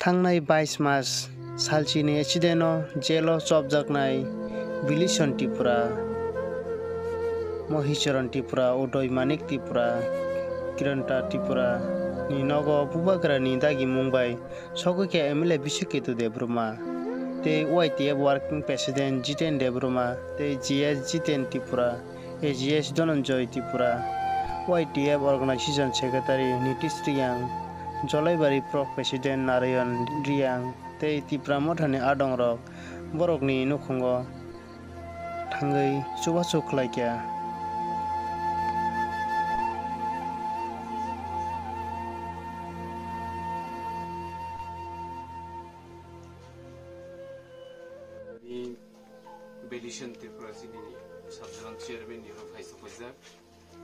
थांनाय 22 मास सालचिनि एक्सिडेन्टआव जेलाव चबजाकनाय बिलिसन त्रिपुरा, महिचरण त्रिपुरा, उदय मानिक त्रिपुरा, किरणता त्रिपुरा नि नगो बुबाग्रानि दागि मुंबाई सगुके एमएलए बिशुकेतु देब्रुमा ते YTF working president Jiten Debbarma ते GS Jiten Tripura AGS Dhananjay Tripura YTF organisation secretary Nitish Reang Jalaibari प्रक प्रेसिडेंट नारायण रियांग ते Tripura मथानि आदंरक बरकनि नुखुंगो थांगै सुबासु खलाइक्या Belishon Tripura sini sabjalan chairman ni ho faisa faisa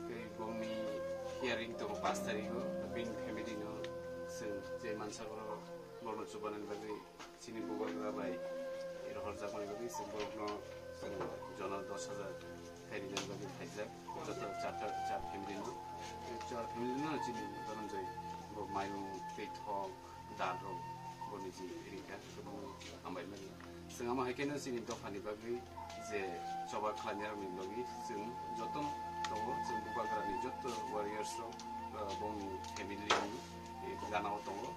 ke gomni hearing to 5 tarikh bin family no sen je mansa goro borno chubanan bagi sini bogal bai ero horja kone bagi sen borno sen jona 10000 herijan bagi faisa joto 4 family no 4 family no sini Dhananjay bo mayu peithok daro boni ji rinka to ambai mani Sengama hekena sini dofani bagi je coba khalaniar min bagi sing jotom tongo sing bubagrani jotto warriors ro bong family ni ganao tongo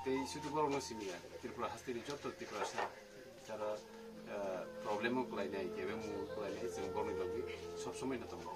te sudu borno sini ya Tripura hastini jotto Tripura sa cara problem ko lai nai kebe mu ko lai nai sing borno bagi sob somai na tongo